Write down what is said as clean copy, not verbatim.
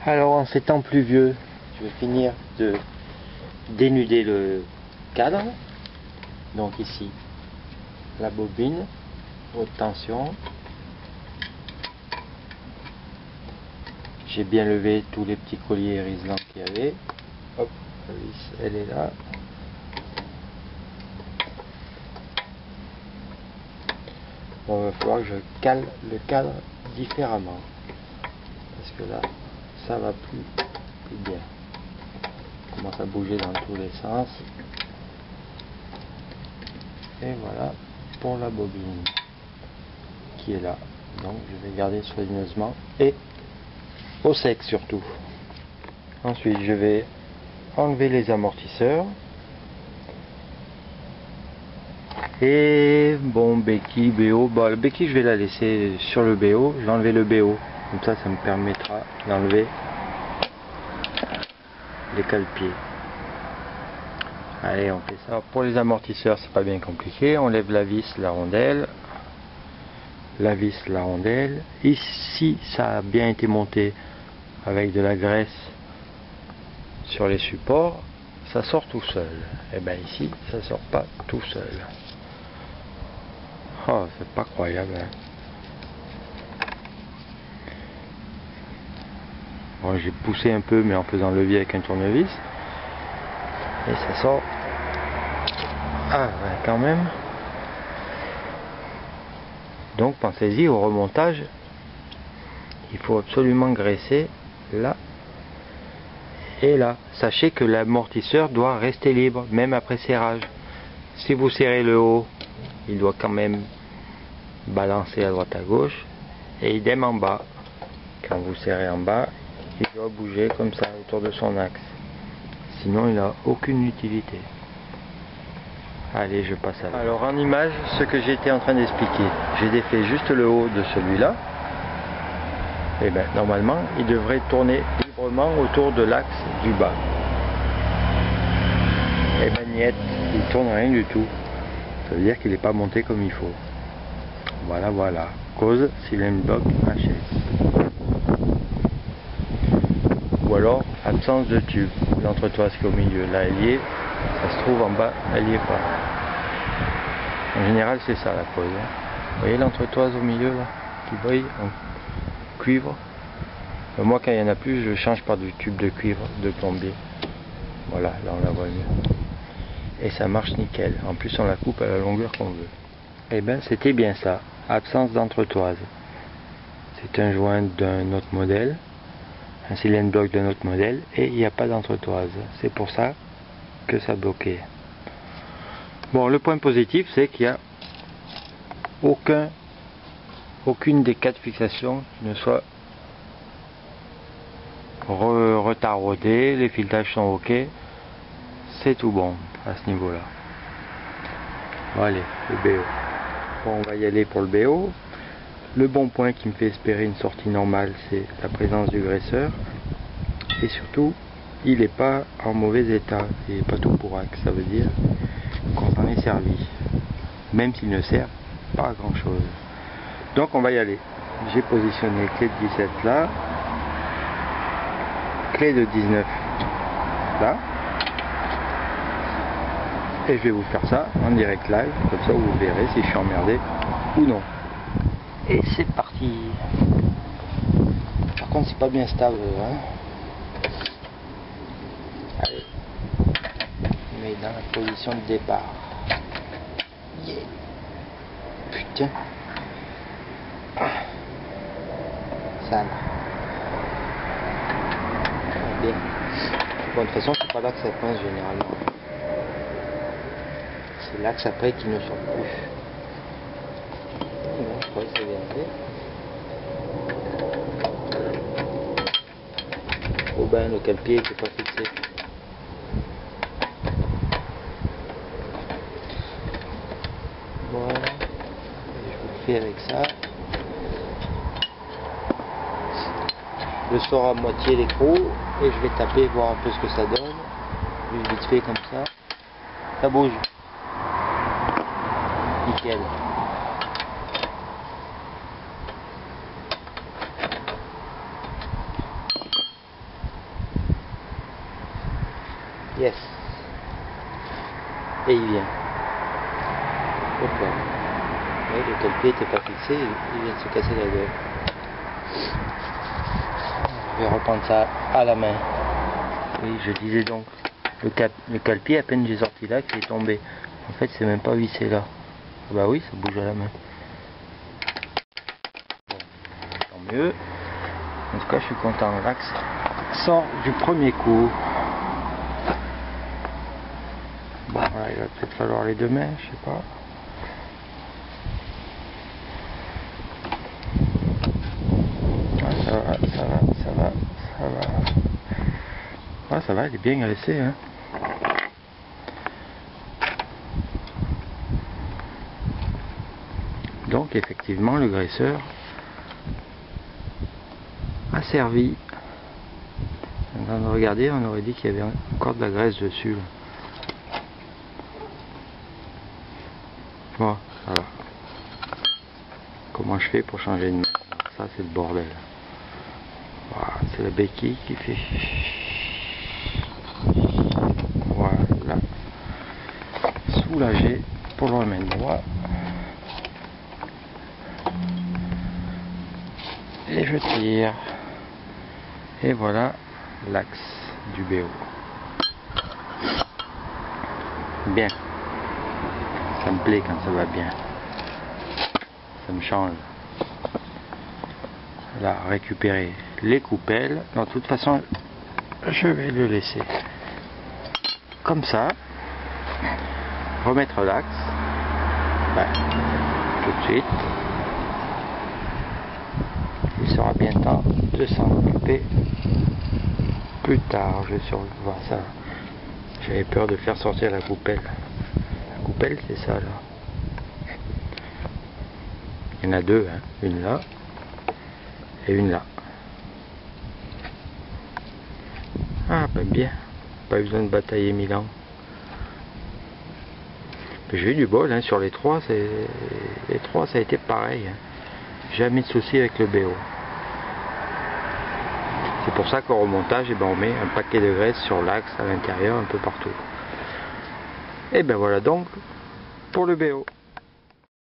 Alors en ces temps pluvieux, je vais finir de dénuder le cadre. Donc ici, la bobine, haute tension. J'ai bien levé tous les petits colliers riselants qu'il y avait. Hop, la vis, elle est là. Bon, il va falloir que je cale le cadre différemment. Parce que là, ça va plus bien. Il commence à bouger dans tous les sens. Et voilà pour la bobine qui est là. Donc je vais garder soigneusement et au sec surtout. Ensuite je vais enlever les amortisseurs. Et bon, béquille, BO, bah, le béquille je vais la laisser sur le BO, je vais enlever le BO, comme ça me permettra d'enlever les cale-pieds. Allez, on fait ça. Alors, pour les amortisseurs c'est pas bien compliqué, on lève la vis, la rondelle, la vis, la rondelle. Ici ça a bien été monté avec de la graisse sur les supports, ça sort tout seul. Et bien ici ça sort pas tout seul. Oh, c'est pas croyable, hein. Bon, j'ai poussé un peu mais en faisant levier avec un tournevis et ça sort. Ah ouais, quand même. Donc pensez-y au remontage, il faut absolument graisser là et là. Sachez que l'amortisseur doit rester libre même après serrage. Si vous serrez le haut, il doit quand même balancer à droite à gauche, et idem en bas. Quand vous serrez en bas, il doit bouger comme ça autour de son axe, sinon il n'a aucune utilité. Allez, je passe à là. Alors en image, ce que j'étais en train d'expliquer, j'ai défait juste le haut de celui-là, et bien normalement il devrait tourner librement autour de l'axe du bas. Et ben niet, il tourne rien du tout, ça veut dire qu'il n'est pas monté comme il faut. Voilà, voilà, cause cylindre bloc haché. Ou alors absence de tube. L'entretoise qui est au milieu, là elle y est, ça se trouve en bas, elle y est pas. En général c'est ça la cause. Vous voyez l'entretoise au milieu là, qui brille en cuivre. Moi quand il n'y en a plus, je change par du tube de cuivre de plombier. Voilà, là on la voit mieux. Et ça marche nickel. En plus on la coupe à la longueur qu'on veut. Et ben c'était bien ça, absence d'entretoise. C'est un joint d'un autre modèle, un cylindre bloc d'un autre modèle, et il n'y a pas d'entretoise. C'est pour ça que ça bloquait. Bon, le point positif c'est qu'il n'y a aucune des quatre fixations qui ne soit retardée, les filetages sont ok, c'est tout bon à ce niveau là. Bon, allez, le BO. Bon, on va y aller pour le BO. Le bon point qui me fait espérer une sortie normale, c'est la présence du graisseur. Et surtout, il n'est pas en mauvais état, il n'est pas tout pourrac, ça veut dire qu'on s'en est servi. Même s'il ne sert pas à grand chose. Donc on va y aller. J'ai positionné clé de 17 là, clé de 19 là. Et je vais vous faire ça en direct live, comme ça vous verrez si je suis emmerdé ou non. Et c'est parti. Par contre c'est pas bien stable, hein. Allez, on met dans la position de départ. Yeah. Putain. Ça là. Bien. Bon, de toute façon c'est pas là que ça coince généralement. C'est l'axe après qui ne sort plus. Bon, je crois que c'est bien fait. Oh ben, le cale-pied n'était pas fixé. Voilà. Et je vous le fais avec ça. Je sors à moitié l'écrou et je vais taper, voir un peu ce que ça donne. Juste vite fait comme ça. Ça bouge. Nickel. Pourquoi? Ouais, le cale-pied n'était pas fixé, il vient de se casser la gueule. Je vais reprendre ça à la main. Oui, je disais donc, le cale-pied, à peine j'ai sorti là, qu'il est tombé. En fait, c'est même pas vissé là. Bah oui, ça bouge à la main. Bon, tant mieux. En tout cas, je suis content. L'axe sort du premier coup. Bon, voilà, il va peut-être falloir les deux mains, je sais pas. Ah, ça va, ça va, ça va, ça va. Ah, ça va, il est bien graissé, hein. Donc, effectivement, le graisseur a servi. En train de regarder, on aurait dit qu'il y avait encore de la graisse dessus. Là. Bon, voilà. Comment je fais pour changer de main? Ça, c'est le bordel. Voilà, c'est la béquille qui fait. Voilà. Soulagé pour le remettre droit. Et je tire. Et voilà l'axe du BO. Bien. Ça me plaît quand ça va bien. Ça me change. Là, récupérer les coupelles. De toute façon, je vais le laisser comme ça. Remettre l'axe. Ben, tout de suite. Il sera bien temps de s'en occuper plus tard. Je vais surveiller ça. J'avais peur de faire sortir la coupelle. La coupelle, c'est ça là. Il y en a deux, hein. Une là et une là. Ah, ben bien. Pas besoin de batailler 1000 ans. J'ai eu du bol, hein. Sur les trois, ça a été pareil. Hein. Jamais de souci avec le BO. C'est pour ça qu'au remontage, eh ben, on met un paquet de graisse sur l'axe, à l'intérieur, un peu partout. Et ben voilà donc pour le BO.